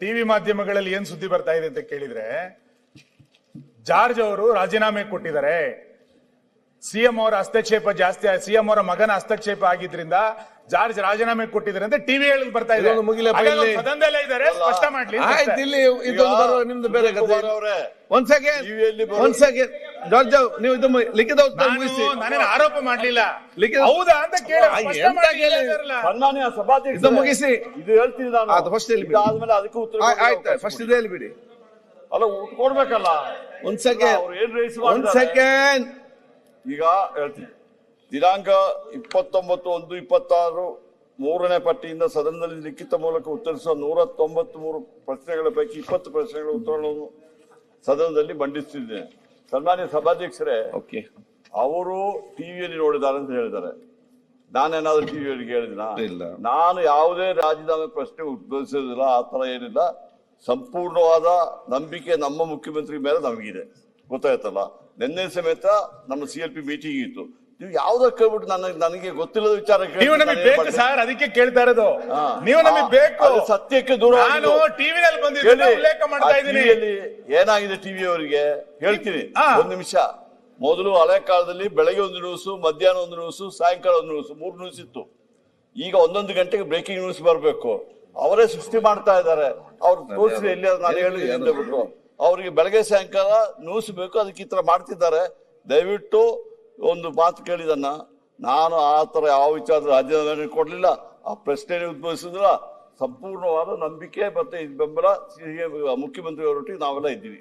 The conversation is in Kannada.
ಟಿವಿ ಮಾಧ್ಯಮಗಳಲ್ಲಿ ಏನ್ ಸುದ್ದಿ ಬರ್ತಾ ಇದೆ ಅಂತ ಕೇಳಿದ್ರೆ, ಜಾರ್ಜ್ ಅವರು ರಾಜೀನಾಮೆ ಕೊಟ್ಟಿದ್ದಾರೆ. ಸಿಎಂ ಅವರ ಹಸ್ತಕ್ಷೇಪ ಜಾಸ್ತಿ, ಸಿಎಂ ಅವರ ಮಗನ ಹಸ್ತಕ್ಷೇಪ ಆಗಿದ್ರಿಂದ ಜಾರ್ಜ್ ರಾಜೀನಾಮೆ ಕೊಟ್ಟಿದ್ದಾರೆ ಅಂತ ಟಿವಿ ಹೇಳಿ ಬರ್ತಾ ಇದೆ. ಸದನದಲ್ಲೇ ಇದ್ದಾರೆ, ಸ್ಪಷ್ಟ ಮಾಡ್ಲಿ. ಇಲ್ಲಿ ಇದೊಂದು ಬರುವ ನಿಮ್ದು ಬೇರೆ ಕಥೆ. ಒಂದ್ ಸೆಕೆಂಡ್ ಜಾರ್ಜ್, ನೀವು ಇದು ಲಿಖಿತ ಉತ್ತರ ಮುಗಿಸಿ. ನಾನೇನು ಆರೋಪ ಮಾಡ್ಲಿಲ್ಲ, ಹೌದಾ ಅಂತ ಕೇಳಿ ಸನ್ಮಾನ್ಯ ಸಭಾಧ್ಯಕ್ಷ ಇದು ಮುಗಿಸಿ. ಇದು ಹೇಳ್ತೀನಿ ನಾನು. ಅದು ಫಸ್ಟ್ ಹೇಳ್ಬಿಡಿ, ಆದ್ಮೇಲೆ ಅದಕ್ಕೂ ಉತ್ತರ ಆಯ್ತು. ಫಸ್ಟ್ ಇದು ಹೇಳ್ಬಿಡಿ. ಅಲ್ಲ, ಕೊಡ್ಬೇಕಲ್ಲ. ಒಂದ್ ಸೆಕೆಂಡ್, ಅವ್ರು ಏನ್ ರೈಸ್ ಒಂದ್ ಸೆಕೆಂಡ್. ಈಗ ಹೇಳ್ತೀನಿ. ದಿನಾಂಕ 29/1/26 3ನೇ ಪಟ್ಟಿಯಿಂದ ಸದನದಲ್ಲಿ ಲಿಖಿತ ಮೂಲಕ ಉತ್ತರಿಸುವ 193 ಪ್ರಶ್ನೆಗಳ ಪೈಕಿ 20 ಪ್ರಶ್ನೆಗಳ ಉತ್ತರಗಳನ್ನು ಸದನದಲ್ಲಿ ಮಂಡಿಸುತ್ತಿದ್ದೇನೆ. ಸನ್ಮಾನ್ಯ ಸಭಾಧ್ಯಕ್ಷರೇ, ಅವರು ಟಿವಿಯಲ್ಲಿ ನೋಡಿದ್ದಾರೆ ಅಂತ ಹೇಳಿದ್ದಾರೆ. ನಾನೇನಾದ್ರೂ ಟಿವಿಯಲ್ಲಿ ಹೇಳಿದಿನ? ನಾನು ಯಾವುದೇ ರಾಜೀನಾಮೆ ಪ್ರಶ್ನೆ ಉದ್ಭವಿಸೋದಿಲ್ಲ, ಆ ತರ ಏನಿಲ್ಲ. ಸಂಪೂರ್ಣವಾದ ನಂಬಿಕೆ ನಮ್ಮ ಮುಖ್ಯಮಂತ್ರಿ ಮೇಲೆ ನಮಗಿದೆ, ಗೊತ್ತಾಯ್ತಲ್ಲ. ನಿನ್ನೆ ಸಮೇತ ನಮ್ಮ CLP ಮೀಟಿಂಗ್ ಇತ್ತು. ನೀವು ಯಾವ್ದಕ್ಕೆ ಕೇಳ್ಬಿಟ್ಟು ನನಗೆ ಗೊತ್ತಿಲ್ಲದ ವಿಚಾರ ನೀವು ನಮಗೆ ಬೇಕು ಸರ್, ಅದಕ್ಕೆ ಕೇಳ್ತಾ ಇರೋದು. ನೀವು ನಮಗೆ ಬೇಕು, ಸತ್ಯಕ್ಕೆ ದೂರ. ನಾನು ಟಿವಿನಲ್ಲಿ ಬಂದಿದ್ದೇನೆ, ಉಲ್ಲೇಖ ಮಾಡ್ತಾ ಇದ್ದೀನಿ. ಏನಾಗಿದೆ ಟಿವಿ ಅವರಿಗೆ ಹೇಳ್ತೀನಿ, ಒಂದ್ ನಿಮಿಷ. ಮೊದಲು ಹಳೆ ಕಾಲದಲ್ಲಿ ಬೆಳಗ್ಗೆ ಒಂದು ನ್ಯೂಸು, ಮಧ್ಯಾಹ್ನ ಒಂದು ನ್ಯೂಸು, ಸಾಯಂಕಾಲ ಒಂದು ನ್ಯೂಸು, 3 ನ್ಯೂಸ್ ಇತ್ತು. ಈಗ 1 ಗಂಟೆಗೆ ಬ್ರೇಕಿಂಗ್ ನ್ಯೂಸ್ ಬರಬೇಕು. ಅವರೇ ಸೃಷ್ಟಿ ಮಾಡ್ತಾ ಇದ್ದಾರೆ. ಅವ್ರು ತೋರಿಸಿ ಎಲ್ಲಿ ನಾನು ಹೇಳಿದ್ರೆ ಬಿಟ್ಟು ಅವ್ರಿಗೆ ಬೆಳಗ್ಗೆ ಸಾಯಂಕಾಲ ನ್ಯೂಸ್ ಬೇಕು, ಅದಕ್ಕೆ ಈ ತರ ಮಾಡ್ತಿದ್ದಾರೆ. ದಯವಿಟ್ಟು ಒಂದು ಮಾತು ಕೇಳಿದನ್ನ, ನಾನು ಆ ತರ ಯಾವ ವಿಚಾರದ ರಾಜೀನಾಮೆ ಕೊಡ್ಲಿಲ್ಲ, ಆ ಪ್ರಶ್ನೆ ಉದ್ಭವಿಸಿದ್ರ. ಸಂಪೂರ್ಣವಾದ ನಂಬಿಕೆ ಮತ್ತೆ ಬೆಂಬಲ ಮುಖ್ಯಮಂತ್ರಿ ಅವರೊಟ್ಟಿಗೆ ನಾವೆಲ್ಲ ಇದ್ದೀವಿ.